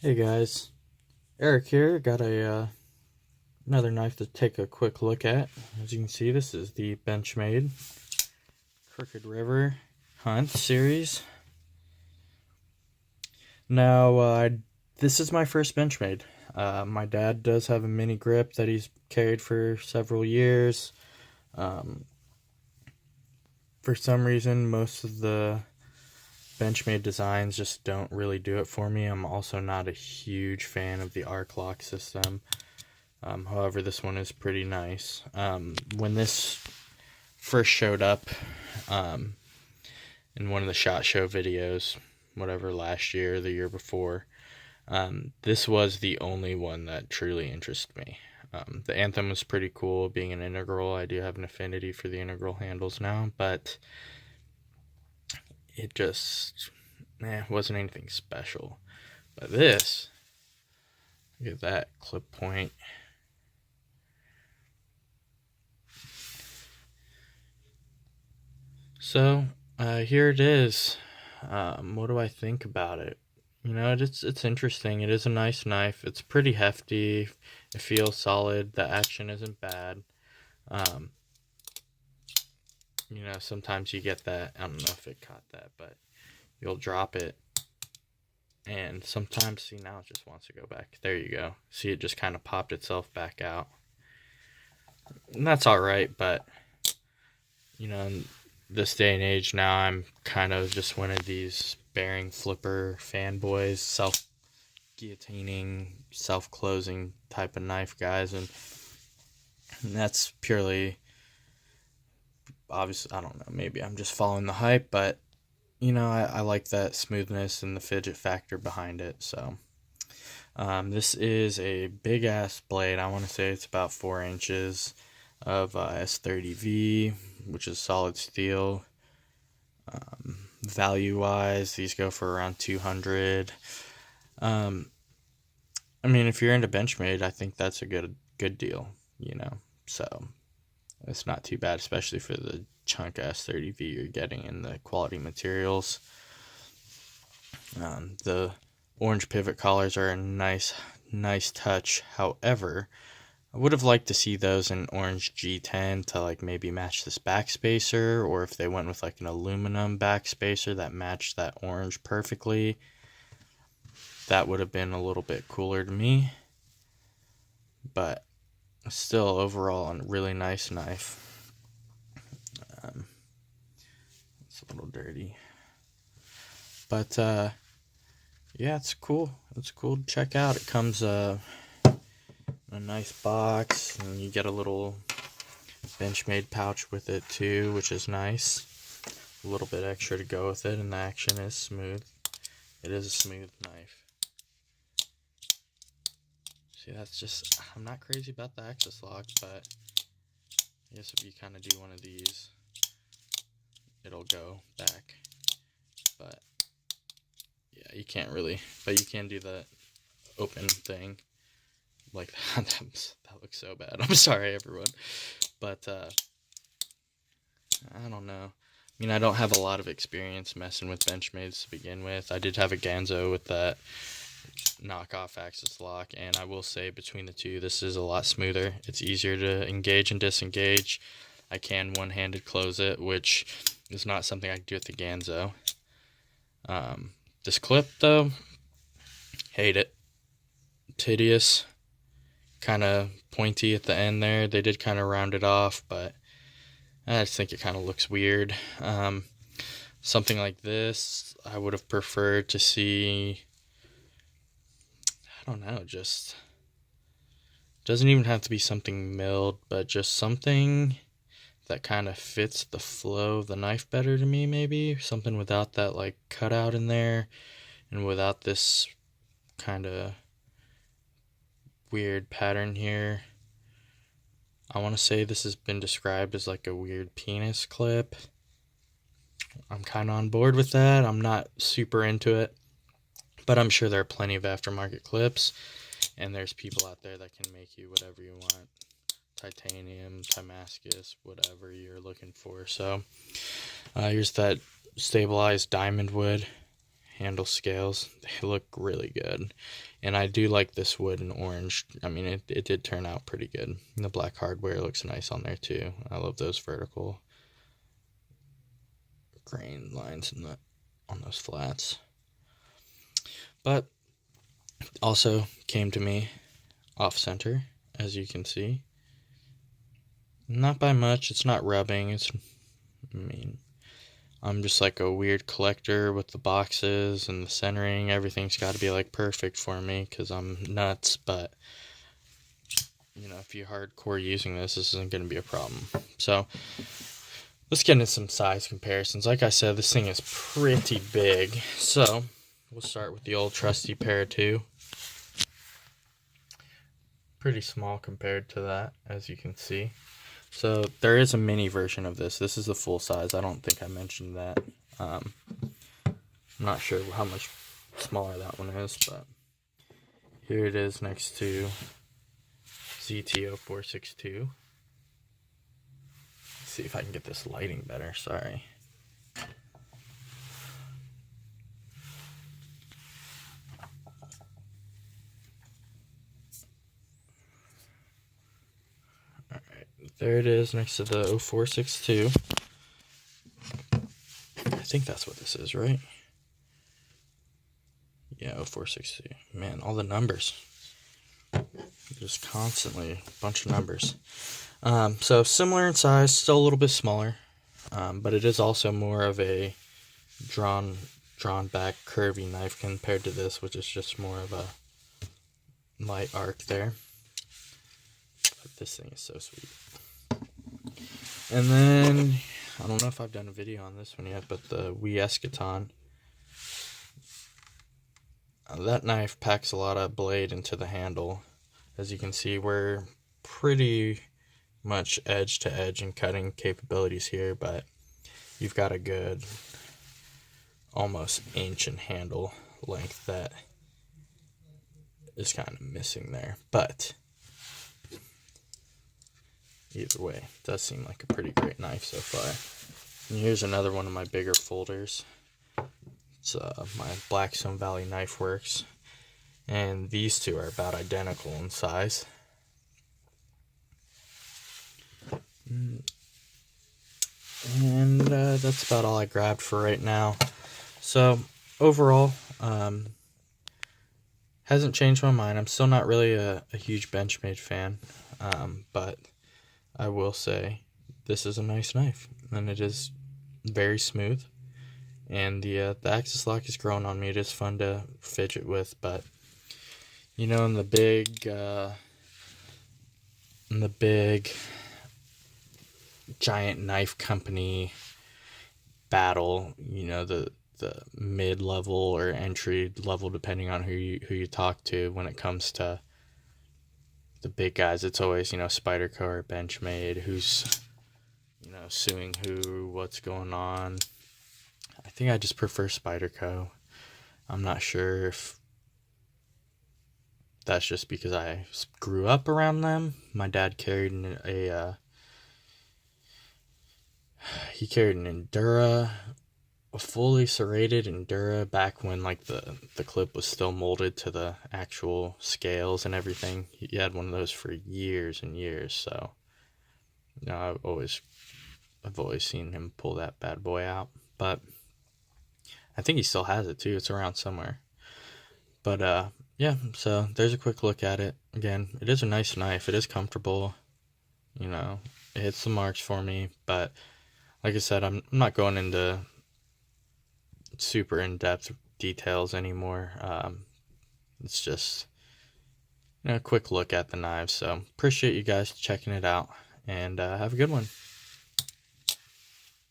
Hey guys, Eric here. Got a another knife to take a quick look at. As you can see, this is the Benchmade Crooked River Hunt series. Now, this is my first Benchmade. My dad does have a mini grip that he's carried for several years. Um, for some reason, most of the Benchmade designs just don't really do it for me. I'm also not a huge fan of the arc lock system. However, this one is pretty nice. When this first showed up in one of the SHOT Show videos, whatever, last year or the year before, this was the only one that truly interested me. The Anthem was pretty cool, being an integral. I do have an affinity for the integral handles now, but it just wasn't anything special. But this, look at that clip point. So, here it is. What do I think about it? You know, it's interesting. It is a nice knife. It's pretty hefty. It feels solid. The action isn't bad. Um, you know, sometimes you get that. I don't know if it caught that, but you'll drop it. And sometimes, see, now it just wants to go back. There you go. See, it just kind of popped itself back out. And that's alright, but, you know, this day and age now, I'm kind of just one of these bearing flipper fanboys, self-guillotining, self-closing type of knife guys, and that's purely, obviously, I don't know, maybe I'm just following the hype, but, you know, I like that smoothness and the fidget factor behind it, so. This is a big-ass blade. I want to say it's about 4 inches of S30V, which is solid steel. Value-wise, these go for around 200. I mean, if you're into Benchmade, I think that's a good deal, you know. So it's not too bad, especially for the chunk S30V you're getting in the quality materials. The orange pivot collars are a nice touch. However, I would have liked to see those in orange G10 to like maybe match this backspacer, or if they went with like an aluminum backspacer that matched that orange perfectly, that would have been a little bit cooler to me. But still, overall, a really nice knife. It's a little dirty, but yeah, it's cool. It's cool to check out. It comes in a nice box, and you get a little Benchmade pouch with it too, which is nice. A little bit extra to go with it, and the action is smooth. It is a smooth knife. See, that's just, I'm not crazy about the axis lock, but I guess if you kind of do one of these, it'll go back. But yeah, you can't really, but you can do the open thing like that. That looks so bad. I'm sorry, everyone. But I don't know. I mean, I don't have a lot of experience messing with Benchmades to begin with. I did have a Ganzo with that knockoff axis lock, and I will say between the two, this is a lot smoother. It's easier to engage and disengage. I can one-handed close it, which is not something I can do with the Ganzo. This clip, though, hate it. Tedious. Kind of pointy at the end there. They did kind of round it off, but I just think it kind of looks weird. Something like this, I would have preferred to see, I don't know, just, doesn't even have to be something milled, but just something that kind of fits the flow of the knife better to me, maybe. Something without that, like, cutout in there, and without this kind of weird pattern here. I want to say this has been described as like a weird penis clip. I'm kind of on board with that. I'm not super into it, but I'm sure there are plenty of aftermarket clips, and there's people out there that can make you whatever you want. Titanium, Damascus, whatever you're looking for. So here's that stabilized diamond wood handle scales. They look really good. And I do like this wood and orange. I mean, it did turn out pretty good. And the black hardware looks nice on there too. I love those vertical grain lines on those flats. But also came to me off center, as you can see. Not by much. It's not rubbing. I'm just like a weird collector with the boxes and the centering. Everything's got to be like perfect for me because I'm nuts. But if you're hardcore using this isn't going to be a problem. So let's get into some size comparisons. Like I said, this thing is pretty big. So we'll start with the old trusty Para 2. Pretty small compared to that, as you can see. So there is a mini version of this. This is the full size. I don't think I mentioned that. I'm not sure how much smaller that one is, but here it is next to ZT0462. Let's see if I can get this lighting better. Sorry. There it is next to the 0462. I think that's what this is, right? Yeah, 0462. Man, all the numbers. Just constantly a bunch of numbers. So similar in size, still a little bit smaller, but it is also more of a drawn back curvy knife compared to this, which is just more of a light arc there. But this thing is so sweet. And then, I don't know if I've done a video on this one yet, but the Wee Eschaton. That knife packs a lot of blade into the handle. As you can see, we're pretty much edge to edge in cutting capabilities here, but you've got a good almost inch in handle length that is kind of missing there. But either way, it does seem like a pretty great knife so far. And here's another one of my bigger folders. It's my Blackstone Valley Knife Works. And these two are about identical in size. And that's about all I grabbed for right now. So overall, hasn't changed my mind. I'm still not really a huge Benchmade fan, but I will say this is a nice knife, and it is very smooth. And the axis lock is growing on me. It is fun to fidget with, but in the big giant knife company battle, the mid-level or entry level, depending on who you talk to, when it comes to the big guys, it's always Spyderco or Benchmade, who's suing who, what's going on. I think I just prefer Spyderco. I'm not sure if that's just because I grew up around them. My dad carried an Endura, a fully serrated Endura, back when the clip was still molded to the actual scales and everything. He had one of those for years and years. So I've always seen him pull that bad boy out. But I think he still has it too. It's around somewhere. But yeah, so there's a quick look at it. Again, it is a nice knife. It is comfortable. It hits the marks for me. But like I said, I'm not going into super in-depth details anymore. It's just a quick look at the knives. So appreciate you guys checking it out, and have a good one.